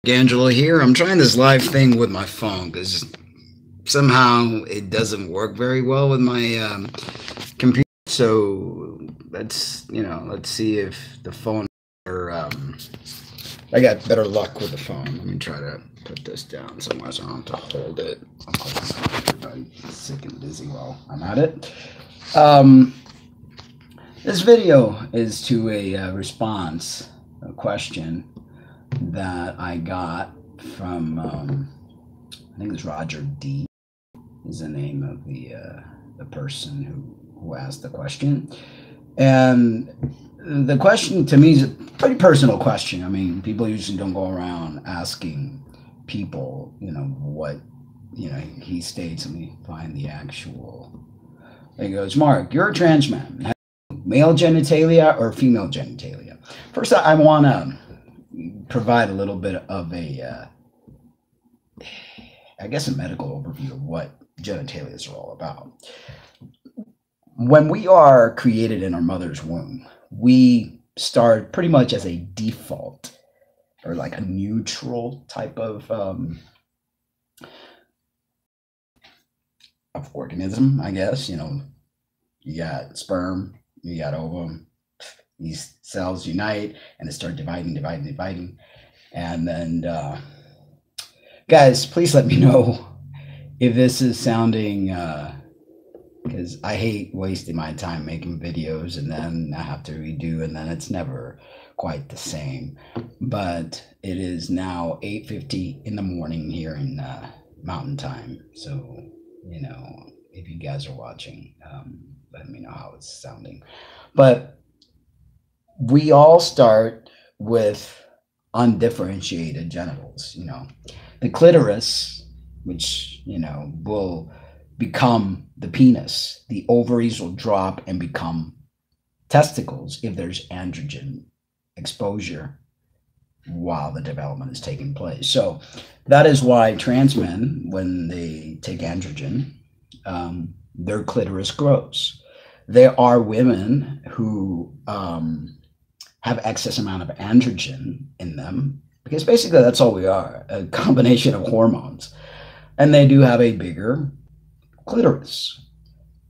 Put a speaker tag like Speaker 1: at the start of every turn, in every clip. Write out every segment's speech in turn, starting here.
Speaker 1: Angelo here. I'm trying this live thing with my phone because somehow it doesn't work very well with my computer. So let's see if the phone or I got better luck with the phone. Let me try to put this down somewhere so I don't have to hold it. I'm sick and dizzy while I'm at it. Um, this video is to a response, a question that I got from I think it's Roger D is the name of the person who asked the question, and the question to me is a pretty personal question. I mean, people usually don't go around asking people, what he states. Let me find the actual. He goes, Mark, you're a trans man. Male genitalia or female genitalia? First, I want to provide a little bit of I guess, a medical overview of what genitalia are all about. When we are created in our mother's womb, we start pretty much as a default or like a neutral type of organism, I guess. You got sperm, you got ovum, these cells unite and they start dividing. And then, guys, please let me know if this is sounding, because I hate wasting my time making videos and then I have to redo and then it's never quite the same. But it is now 8:50 in the morning here in Mountain Time. So, if you guys are watching, let me know how it's sounding. But we all start with undifferentiated genitals. The clitoris, which will become the penis. The ovaries will drop and become testicles if there's androgen exposure while the development is taking place. So that is why trans men, when they take androgen, their clitoris grows. There are women who have excess amount of androgen in them, because basically that's all we are, a combination of hormones. And they do have a bigger clitoris.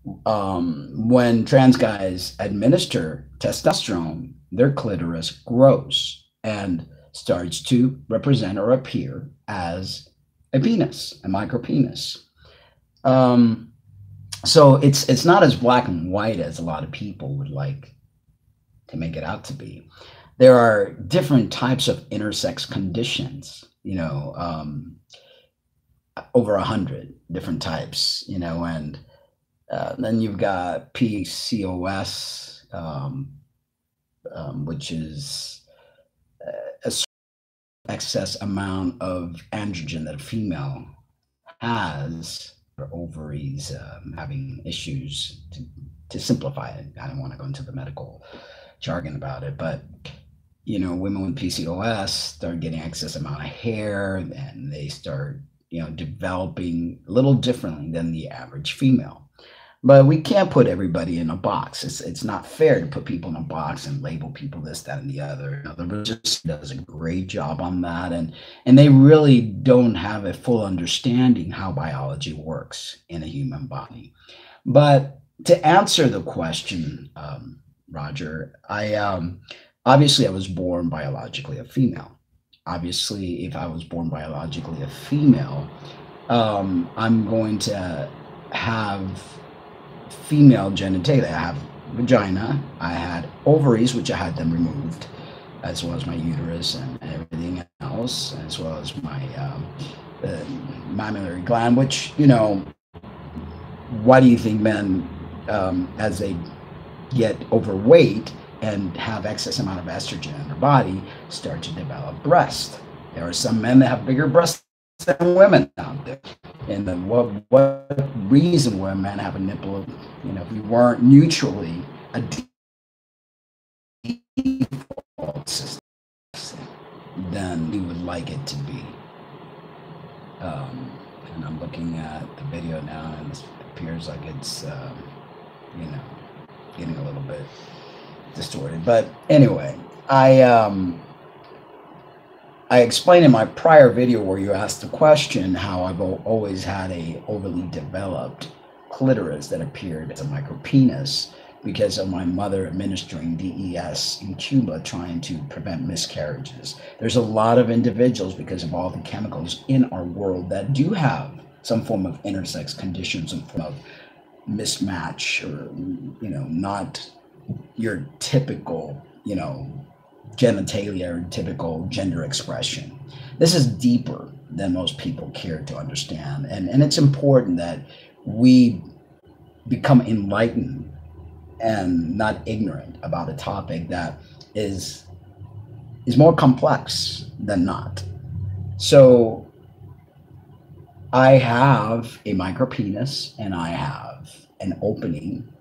Speaker 1: When trans guys administer testosterone, their clitoris grows and starts to represent or appear as a penis, a micropenis. So it's not as black and white as a lot of people would like to make it out to be. There are different types of intersex conditions, over 100 different types, and then you've got PCOS, which is a excess amount of androgen that a female has, her ovaries having issues. To simplify it, I don't want to go into the medical jargon about it, but women with PCOS start getting excess amount of hair and they start developing a little differently than the average female. But we can't put everybody in a box. It's not fair to put people in a box and label people this, that, and the other. The religious does a great job on that, and they really don't have a full understanding how biology works in a human body. But to answer the question, Roger, obviously I was born biologically a female. Obviously, if I was born biologically a female, I'm going to have female genitalia. I have vagina, I had ovaries, which I had them removed, as well as my uterus and everything else, as well as my mammary gland, which, why do you think men, as they get overweight and have excess amount of estrogen in their body, start to develop breast? There are some men that have bigger breasts than women out there. And then what reason would a man have a nipple? If we weren't neutrally a default system, then we would like it to be. And I'm looking at the video now, and it appears like it's, getting a little bit distorted. But anyway, I I explained in my prior video where you asked the question how I've always had a overly developed clitoris that appeared as a micropenis because of my mother administering DES in Cuba trying to prevent miscarriages. There's a lot of individuals because of all the chemicals in our world that do have some form of intersex condition, some form of mismatch, or not your typical genitalia or typical gender expression. This is deeper than most people care to understand, and it's important that we become enlightened and not ignorant about a topic that is more complex than not. So I have a micropenis and I have an opening.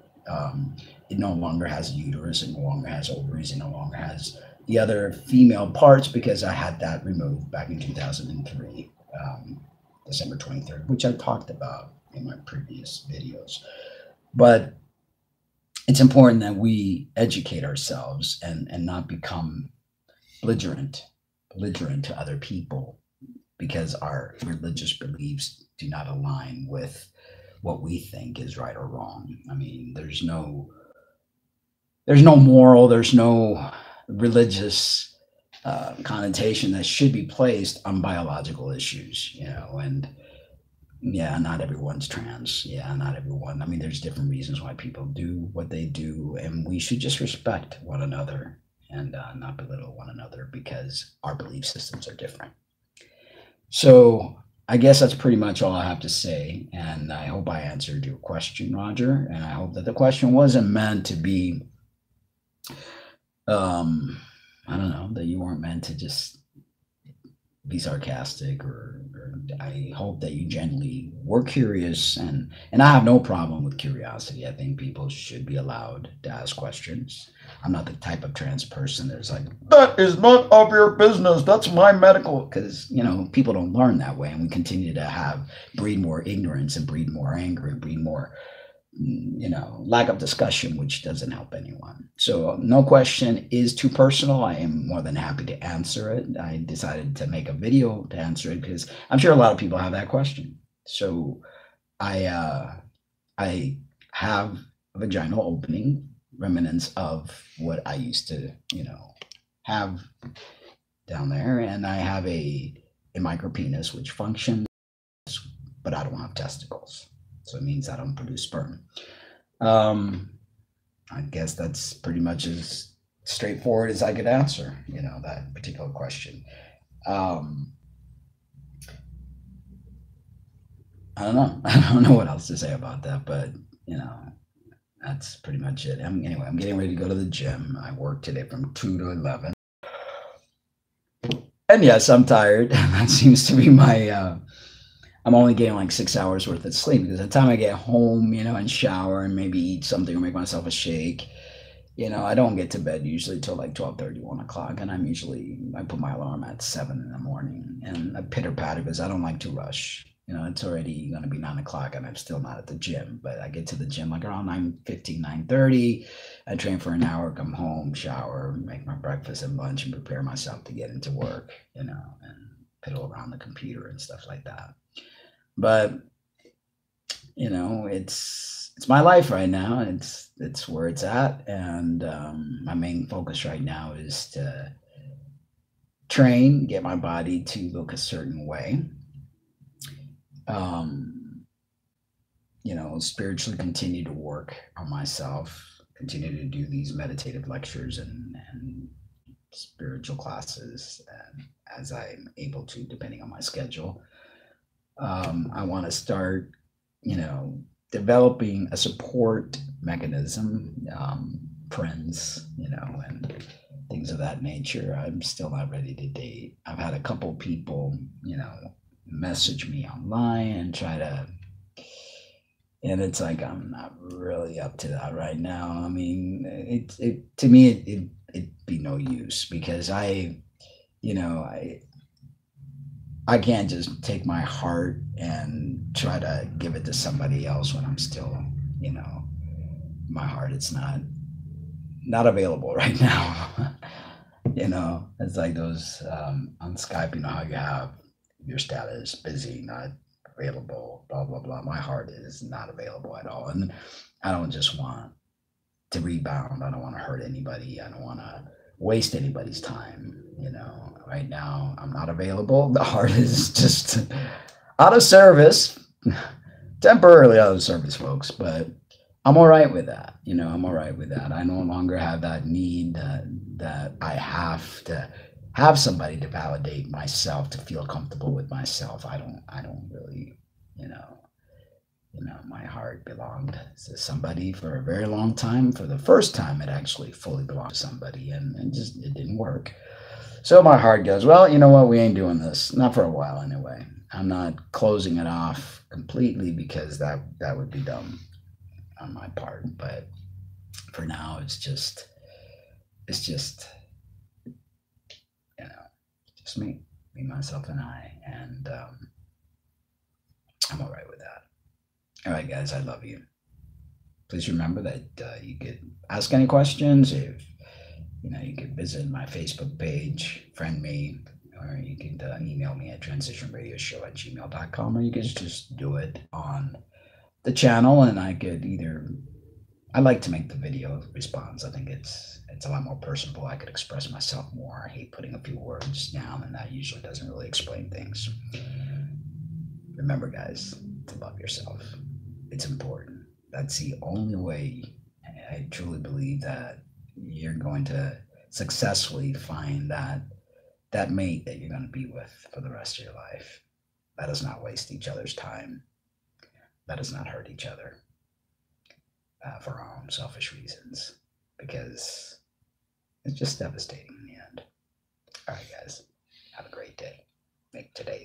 Speaker 1: It no longer has a uterus, it no longer has ovaries, it no longer has the other female parts because I had that removed back in 2003, December 23rd, which I talked about in my previous videos. But it's important that we educate ourselves and not become belligerent to other people because our religious beliefs do not align with what we think is right or wrong. I mean, there's no moral, there's no religious connotation that should be placed on biological issues, and yeah, not everyone's trans. Yeah, not everyone. I mean, there's different reasons why people do what they do, and we should just respect one another and not belittle one another because our belief systems are different. So I guess that's pretty much all I have to say, and I hope I answered your question, Roger, and I hope that the question wasn't meant to be, I don't know, that you weren't meant to just be sarcastic, or I hope that you genuinely were curious, and I have no problem with curiosity. I think people should be allowed to ask questions. I'm not the type of trans person that's like, that is none of your business, that's my medical, because people don't learn that way, and we continue to breed more ignorance and breed more anger and breed more lack of discussion, which doesn't help anyone. So no question is too personal. I am more than happy to answer it. I decided to make a video to answer it because I'm sure a lot of people have that question. So I have a vaginal opening, remnants of what I used to, have down there, and I have a micropenis which functions, but I don't have testicles. So it means I don't produce sperm. I guess that's pretty much as straightforward as I could answer, that particular question. I don't know. I don't know what else to say about that, but that's pretty much it. Anyway, I'm getting ready to go to the gym. I work today from 2 to 11. And yes, I'm tired. That seems to be my I'm only getting like 6 hours worth of sleep because by the time I get home, and shower and maybe eat something or make myself a shake, I don't get to bed usually till like 12:30, 1 o'clock. And I put my alarm at 7 in the morning, and I pitter patter because I don't like to rush. It's already going to be 9 o'clock and I'm still not at the gym, but I get to the gym like around 9:15, 9:30. I train for an hour, come home, shower, make my breakfast and lunch and prepare myself to get into work, and piddle around the computer and stuff like that. But it's my life right now. It's where it's at, and my main focus right now is to train, get my body to look a certain way. Spiritually continue to work on myself, continue to do these meditative lectures and spiritual classes, and as I'm able to, depending on my schedule. I want to start, developing a support mechanism, friends, and things of that nature. I'm still not ready to date. I've had a couple people, message me online and and it's like, I'm not really up to that right now. I mean, to me, it'd be no use because I can't just take my heart and try to give it to somebody else when I'm still, my heart, it's not available right now. You know, it's like those on Skype, you know how you have your status busy, not available, blah, blah, blah. My heart is not available at all. And I don't just want to rebound. I don't want to hurt anybody. I don't want to waste anybody's time. You know, right now I'm not available. The heart is just out of service, temporarily out of service, folks. But I'm all right with that. You know, I'm all right with that. I no longer have that need that I have to have somebody to validate myself, to feel comfortable with myself. I don't really, you know, my heart belonged to somebody for a very long time. For the first time, it actually fully belonged to somebody, and just it didn't work. So my heart goes, well, you know what? We ain't doing this, not for a while anyway. I'm not closing it off completely because that would be dumb on my part. But for now, it's just you know, just me, myself, and I, and I'm all right with that. All right, guys, I love you. Please remember that you could ask any questions. If you know, you could visit my Facebook page, friend me, or you could email me at transitionradioshow@gmail.com, or you could just do it on the channel, and I could either. I like to make the video response. I think it's a lot more personable. I could express myself more. I hate putting a few words down, and that usually doesn't really explain things. Remember, guys, to love yourself. It's important. That's the only way. I truly believe that you're going to successfully find that mate that you're going to be with for the rest of your life. Let us not waste each other's time. Let us not hurt each other for our own selfish reasons, because it's just devastating in the end. All right, guys, have a great day. Make today